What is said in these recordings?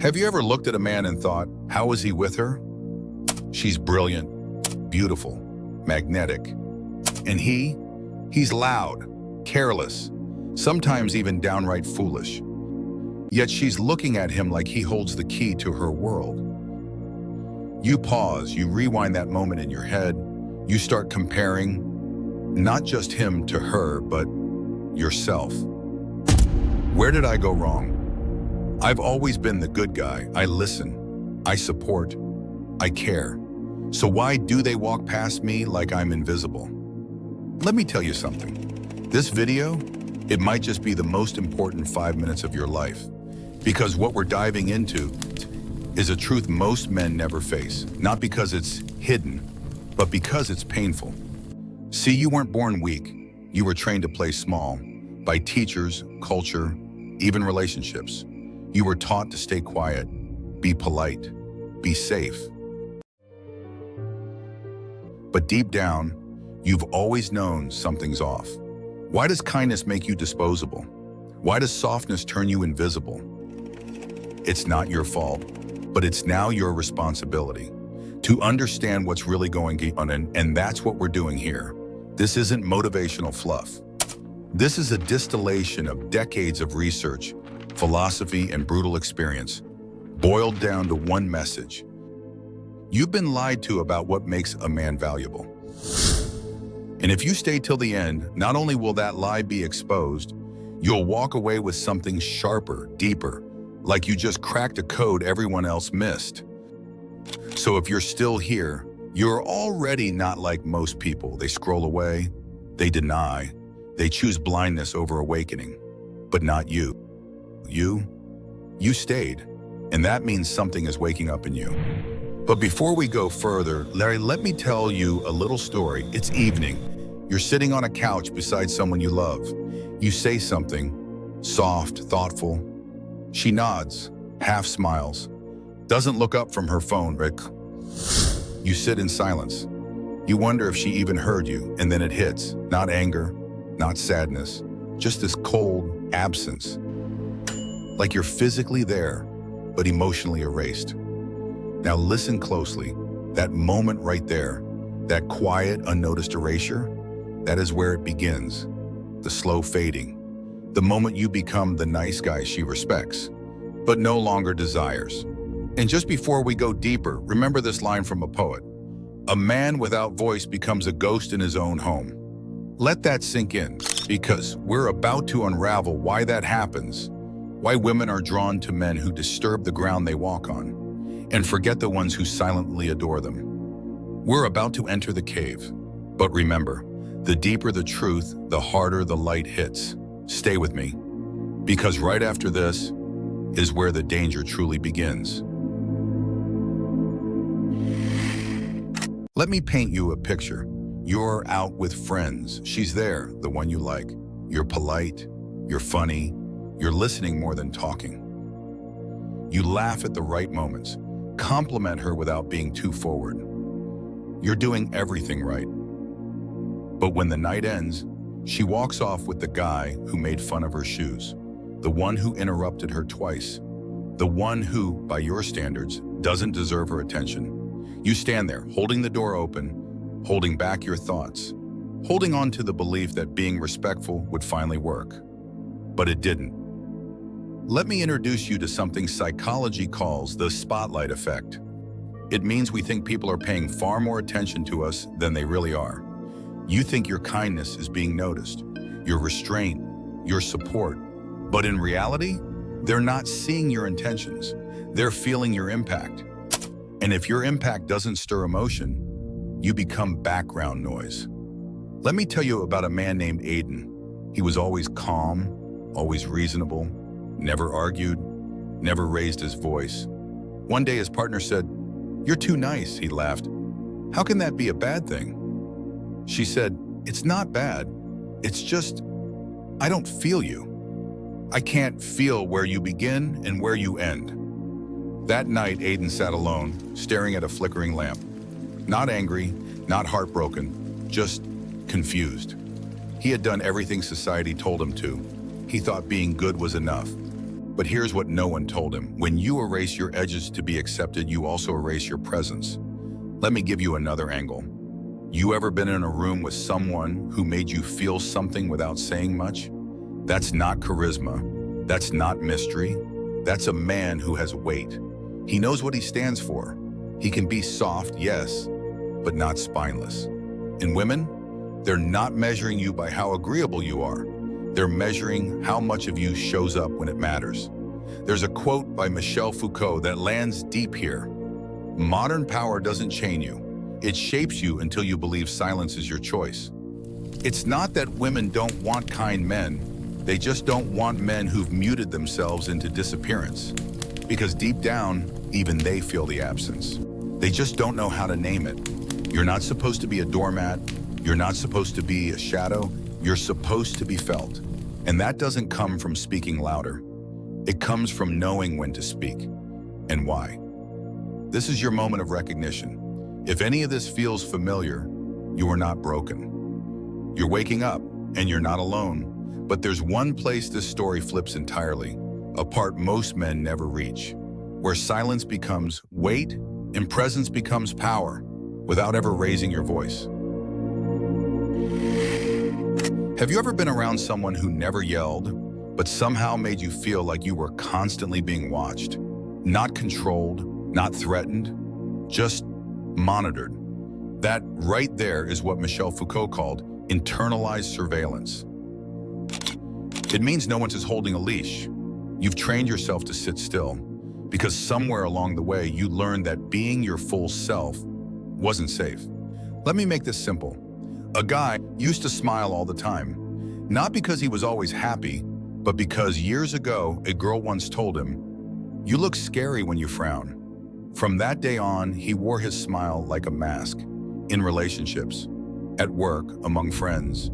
Have you ever looked at a man and thought, how is he with her? She's brilliant, beautiful, magnetic. And he's loud, careless, sometimes even downright foolish. Yet she's looking at him like he holds the key to her world. You pause, you rewind that moment in your head, you start comparing not just him to her, but yourself. Where did I go wrong? I've always been the good guy. I listen, I support, I care. So why do they walk past me like I'm invisible? Let me tell you something. This video, it might just be the most important 5 minutes of your life, because what we're diving into is a truth most men never face, not because it's hidden, but because it's painful. See, you weren't born weak. You were trained to play small by teachers, culture, even relationships. You were taught to stay quiet, be polite, be safe. But deep down, you've always known something's off. Why does kindness make you disposable? Why does softness turn you invisible? It's not your fault, but it's now your responsibility to understand what's really going on, and that's what we're doing here. This isn't motivational fluff. This is a distillation of decades of research, philosophy, and brutal experience, boiled down to one message. You've been lied to about what makes a man valuable. And if you stay till the end, not only will that lie be exposed, you'll walk away with something sharper, deeper, like you just cracked a code everyone else missed. So if you're still here, you're already not like most people. They scroll away, they deny, they choose blindness over awakening, but not you. You stayed, and that means something is waking up in you. But before we go further, Larry, let me tell you a little story. It's evening. You're sitting on a couch beside someone you love. You say something, soft, thoughtful. She nods, half smiles, doesn't look up from her phone, Rick. You sit in silence. You wonder if she even heard you, and then it hits. Not anger, not sadness, just this cold absence. Like you're physically there, but emotionally erased. Now listen closely. That moment right there, that quiet, unnoticed erasure, that is where it begins. The slow fading. The moment you become the nice guy she respects, but no longer desires. And just before we go deeper, remember this line from a poet. A man without voice becomes a ghost in his own home. Let that sink in, because we're about to unravel why that happens, why women are drawn to men who disturb the ground they walk on, and forget the ones who silently adore them. We're about to enter the cave. But remember, the deeper the truth, the harder the light hits. Stay with me, because right after this is where the danger truly begins. Let me paint you a picture. You're out with friends. She's there, the one you like. You're polite, you're funny, you're listening more than talking. You laugh at the right moments, compliment her without being too forward. You're doing everything right. But when the night ends, she walks off with the guy who made fun of her shoes, the one who interrupted her twice, the one who, by your standards, doesn't deserve her attention. You stand there, holding the door open, holding back your thoughts, holding on to the belief that being respectful would finally work. But it didn't. Let me introduce you to something psychology calls the spotlight effect. It means we think people are paying far more attention to us than they really are. You think your kindness is being noticed, your restraint, your support. But in reality, they're not seeing your intentions. They're feeling your impact. And if your impact doesn't stir emotion, you become background noise. Let me tell you about a man named Aiden. He was always calm, always reasonable, never argued, never raised his voice. One day his partner said, "You're too nice," he laughed. "How can that be a bad thing?" She said, "It's not bad. It's just, I don't feel you. I can't feel where you begin and where you end." That night, Aiden sat alone, staring at a flickering lamp. Not angry, not heartbroken, just confused. He had done everything society told him to. He thought being good was enough. But here's what no one told him. When you erase your edges to be accepted, you also erase your presence. Let me give you another angle. You ever been in a room with someone who made you feel something without saying much? That's not charisma. That's not mystery. That's a man who has weight. He knows what he stands for. He can be soft, yes, but not spineless. In women, they're not measuring you by how agreeable you are. They're measuring how much of you shows up when it matters. There's a quote by Michel Foucault that lands deep here. Modern power doesn't chain you. It shapes you until you believe silence is your choice. It's not that women don't want kind men. They just don't want men who've muted themselves into disappearance. Because deep down, even they feel the absence. They just don't know how to name it. You're not supposed to be a doormat. You're not supposed to be a shadow. You're supposed to be felt. And that doesn't come from speaking louder. It comes from knowing when to speak and why. This is your moment of recognition. If any of this feels familiar, you are not broken. You're waking up and you're not alone. But there's one place this story flips entirely, a part most men never reach, where silence becomes weight and presence becomes power without ever raising your voice. Have you ever been around someone who never yelled, but somehow made you feel like you were constantly being watched? Not controlled, not threatened, just monitored. That right there is what Michel Foucault called internalized surveillance. It means no one's just holding a leash. You've trained yourself to sit still because somewhere along the way you learned that being your full self wasn't safe. Let me make this simple. A guy used to smile all the time, not because he was always happy, but because years ago a girl once told him, "You look scary when you frown." From that day on, he wore his smile like a mask, in relationships, at work, among friends.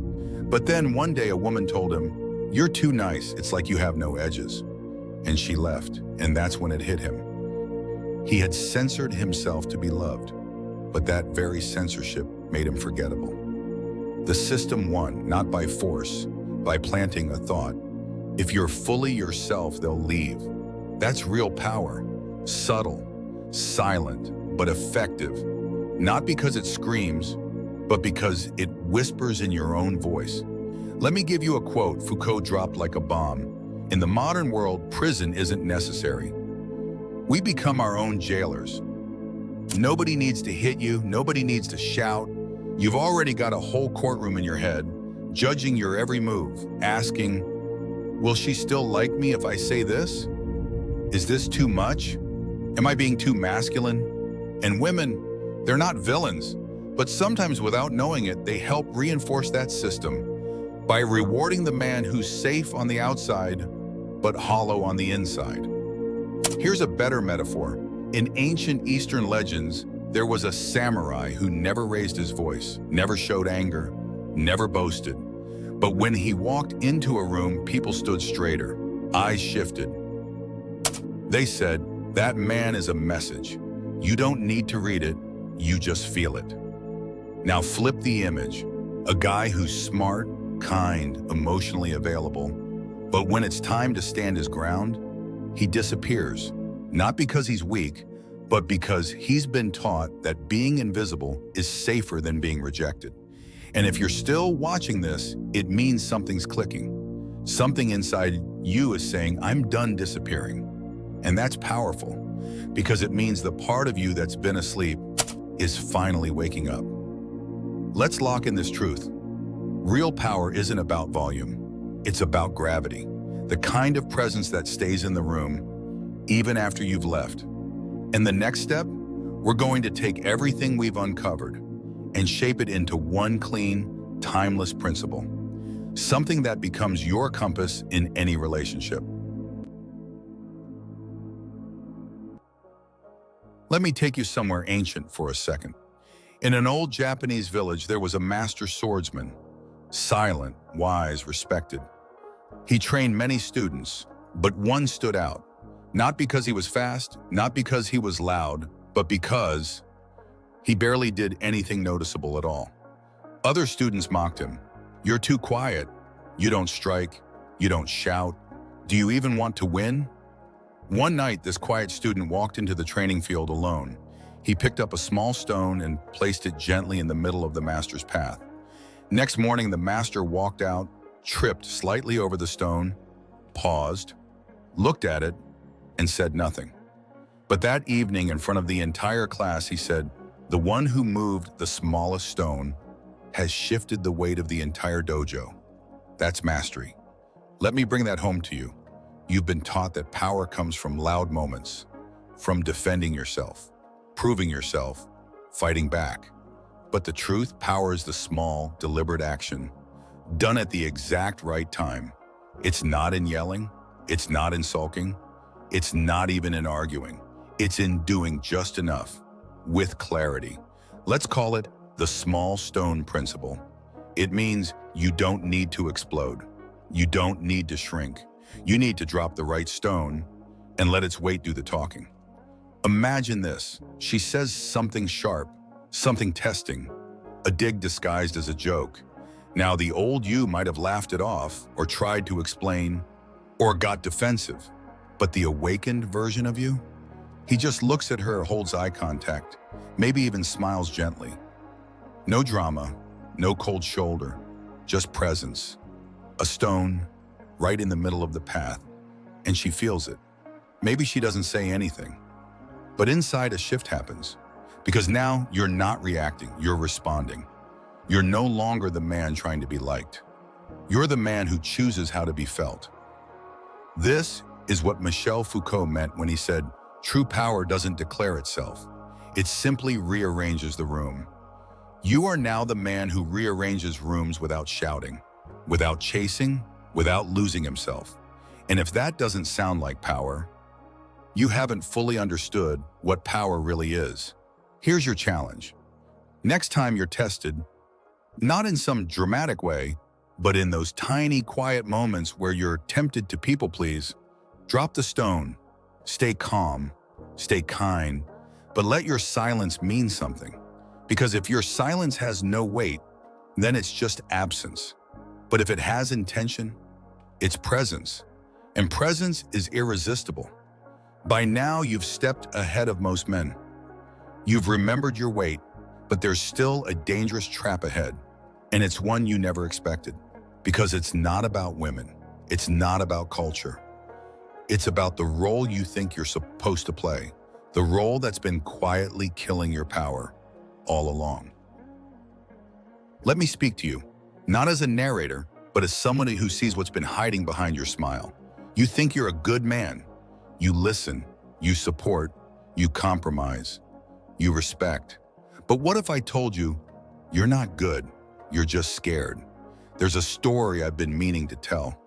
But then one day a woman told him, "You're too nice, it's like you have no edges." And she left, and that's when it hit him. He had censored himself to be loved, but that very censorship made him forgettable. The system won, not by force, by planting a thought. If you're fully yourself, they'll leave. That's real power, subtle, silent, but effective. Not because it screams, but because it whispers in your own voice. Let me give you a quote Foucault dropped like a bomb. In the modern world, prison isn't necessary. We become our own jailers. Nobody needs to hit you, nobody needs to shout. You've already got a whole courtroom in your head, judging your every move, asking, will she still like me if I say this? Is this too much? Am I being too masculine? And women, they're not villains, but sometimes without knowing it, they help reinforce that system by rewarding the man who's safe on the outside, but hollow on the inside. Here's a better metaphor. In ancient Eastern legends, there was a samurai who never raised his voice, never showed anger, never boasted. But when he walked into a room, people stood straighter, eyes shifted. They said, that man is a message. You don't need to read it, you just feel it. Now flip the image. A guy who's smart, kind, emotionally available, but when it's time to stand his ground, he disappears. Not because he's weak, but because he's been taught that being invisible is safer than being rejected. And if you're still watching this, it means something's clicking. Something inside you is saying, I'm done disappearing. And that's powerful, because it means the part of you that's been asleep is finally waking up. Let's lock in this truth. Real power isn't about volume. It's about gravity. The kind of presence that stays in the room, even after you've left. And the next step, we're going to take everything we've uncovered and shape it into one clean, timeless principle. Something that becomes your compass in any relationship. Let me take you somewhere ancient for a second. In an old Japanese village, there was a master swordsman, silent, wise, respected. He trained many students, but one stood out. Not because he was fast, not because he was loud, but because he barely did anything noticeable at all. Other students mocked him. You're too quiet. You don't strike. You don't shout. Do you even want to win? One night, this quiet student walked into the training field alone. He picked up a small stone and placed it gently in the middle of the master's path. Next morning, the master walked out, tripped slightly over the stone, paused, looked at it, and said nothing. But that evening, in front of the entire class, he said, "The one who moved the smallest stone has shifted the weight of the entire dojo." That's mastery. Let me bring that home to you. You've been taught that power comes from loud moments, from defending yourself, proving yourself, fighting back. But the truth, power is the small, deliberate action, done at the exact right time. It's not in yelling, it's not in sulking, it's not even in arguing. It's in doing just enough, with clarity. Let's call it the small stone principle. It means you don't need to explode. You don't need to shrink. You need to drop the right stone and let its weight do the talking. Imagine this. She says something sharp, something testing, a dig disguised as a joke. Now, the old you might have laughed it off or tried to explain or got defensive. But the awakened version of you? He just looks at her, holds eye contact, maybe even smiles gently. No drama, no cold shoulder, just presence. A stone right in the middle of the path, and she feels it. Maybe she doesn't say anything, but inside a shift happens, because now you're not reacting, you're responding. You're no longer the man trying to be liked. You're the man who chooses how to be felt. This is what Michel Foucault meant when he said, "True power doesn't declare itself. It simply rearranges the room." You are now the man who rearranges rooms without shouting, without chasing, without losing himself. And if that doesn't sound like power, you haven't fully understood what power really is. Here's your challenge. Next time you're tested, not in some dramatic way, but in those tiny, quiet moments where you're tempted to people please, drop the stone, stay calm, stay kind, but let your silence mean something. Because if your silence has no weight, then it's just absence. But if it has intention, it's presence. And presence is irresistible. By now, you've stepped ahead of most men. You've remembered your weight, but there's still a dangerous trap ahead. And it's one you never expected. Because it's not about women. It's not about culture. It's about the role you think you're supposed to play. The role that's been quietly killing your power all along. Let me speak to you, not as a narrator, but as someone who sees what's been hiding behind your smile. You think you're a good man. You listen, you support, you compromise, you respect. But what if I told you, you're not good, you're just scared? There's a story I've been meaning to tell.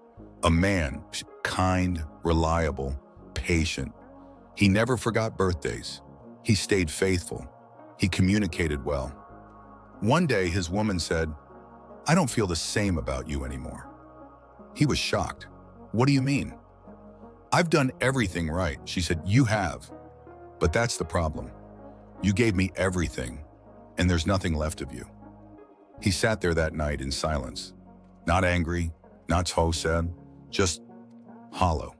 A man, kind, reliable, patient. He never forgot birthdays. He stayed faithful. He communicated well. One day, his woman said, "I don't feel the same about you anymore." He was shocked. "What do you mean?" "I've done everything right." She said, "You have. But that's the problem. You gave me everything, and there's nothing left of you." He sat there that night in silence. Not angry, not so sad, just hollow.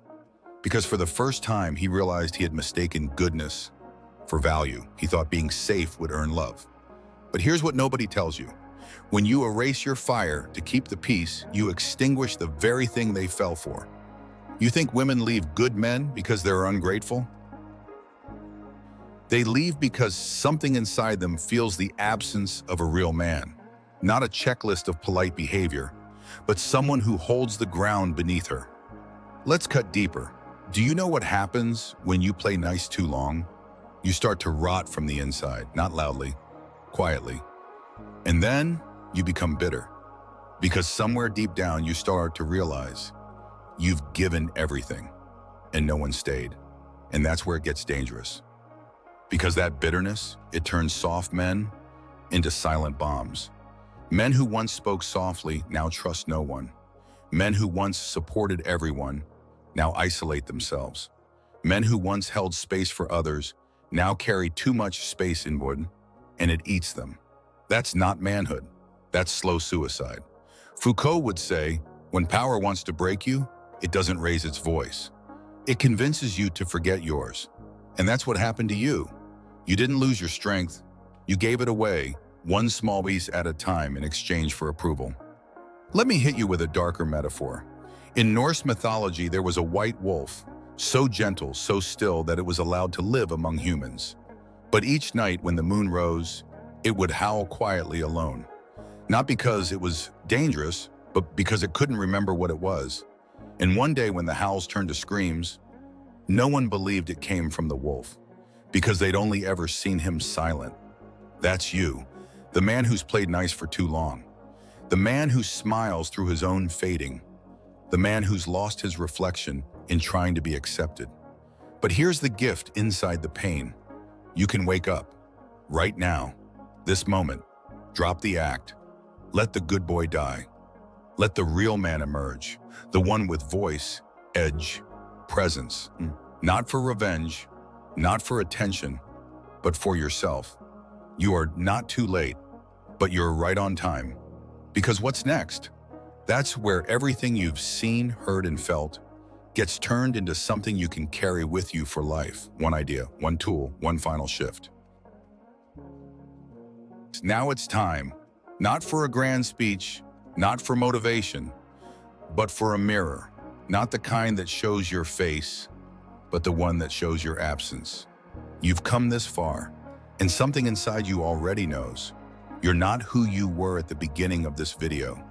Because for the first time, he realized he had mistaken goodness for value. He thought being safe would earn love. But here's what nobody tells you. When you erase your fire to keep the peace, you extinguish the very thing they fell for. You think women leave good men because they're ungrateful? They leave because something inside them feels the absence of a real man. Not a checklist of polite behavior, but someone who holds the ground beneath her. Let's cut deeper. Do you know what happens when you play nice too long? You start to rot from the inside, not loudly, quietly. And then you become bitter. Because somewhere deep down you start to realize you've given everything and no one stayed. And that's where it gets dangerous. Because that bitterness, it turns soft men into silent bombs. Men who once spoke softly now trust no one. Men who once supported everyone now isolate themselves. Men who once held space for others now carry too much space inward, and it eats them. That's not manhood. That's slow suicide. Foucault would say, when power wants to break you, it doesn't raise its voice. It convinces you to forget yours. And that's what happened to you. You didn't lose your strength. You gave it away, one small piece at a time in exchange for approval. Let me hit you with a darker metaphor. In Norse mythology, there was a white wolf, so gentle, so still that it was allowed to live among humans. But each night when the moon rose, it would howl quietly alone. Not because it was dangerous, but because it couldn't remember what it was. And one day when the howls turned to screams, no one believed it came from the wolf, because they'd only ever seen him silent. That's you, the man who's played nice for too long. The man who smiles through his own fading. The man who's lost his reflection in trying to be accepted. But here's the gift inside the pain. You can wake up, right now, this moment. Drop the act. Let the good boy die. Let the real man emerge, the one with voice, edge, presence. Not for revenge, not for attention, but for yourself. You are not too late, but you're right on time. Because what's next? That's where everything you've seen, heard, and felt gets turned into something you can carry with you for life. One idea, one tool, one final shift. Now it's time, not for a grand speech, not for motivation, but for a mirror. Not the kind that shows your face, but the one that shows your absence. You've come this far, and something inside you already knows. You're not who you were at the beginning of this video.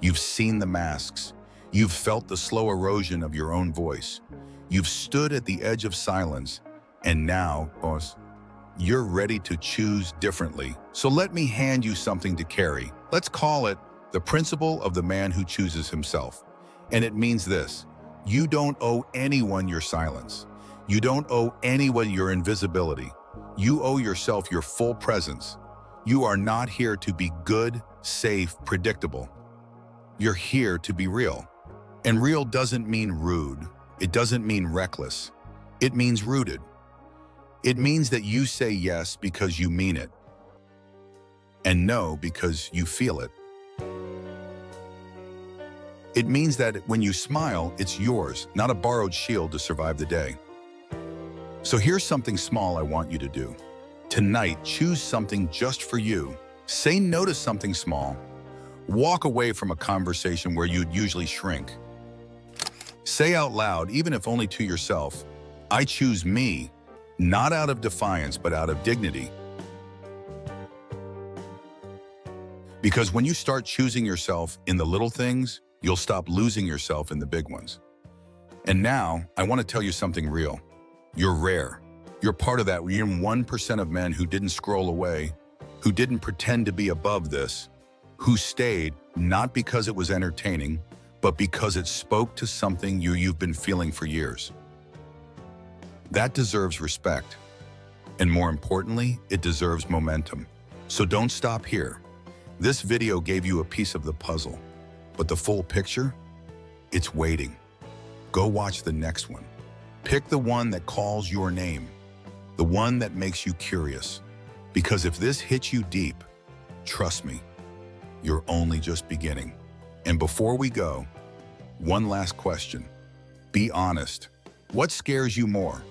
You've seen the masks. You've felt the slow erosion of your own voice. You've stood at the edge of silence, and now, boss, you're ready to choose differently. So let me hand you something to carry. Let's call it the principle of the man who chooses himself. And it means this: you don't owe anyone your silence. You don't owe anyone your invisibility. You owe yourself your full presence. You are not here to be good, safe, predictable. You're here to be real. And real doesn't mean rude. It doesn't mean reckless. It means rooted. It means that you say yes because you mean it, and no because you feel it. It means that when you smile, it's yours, not a borrowed shield to survive the day. So here's something small I want you to do. Tonight, choose something just for you. Say no to something small. Walk away from a conversation where you'd usually shrink. Say out loud, even if only to yourself, I choose me, not out of defiance, but out of dignity. Because when you start choosing yourself in the little things, you'll stop losing yourself in the big ones. And now, I want to tell you something real. You're rare. You're part of that 1% of men who didn't scroll away, who didn't pretend to be above this, who stayed not because it was entertaining, but because it spoke to something you've been feeling for years. That deserves respect. And more importantly, it deserves momentum. So don't stop here. This video gave you a piece of the puzzle, but the full picture, it's waiting. Go watch the next one. Pick the one that calls your name, the one that makes you curious. Because if this hits you deep, trust me, you're only just beginning. And before we go, one last question. Be honest. What scares you more?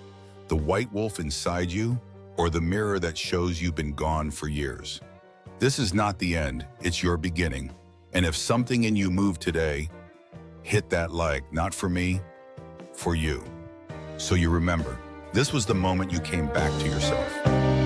The white wolf inside you, or the mirror that shows you've been gone for years? This is not the end, it's your beginning. And if something in you moved today, hit that like, not for me, for you. So you remember, this was the moment you came back to yourself.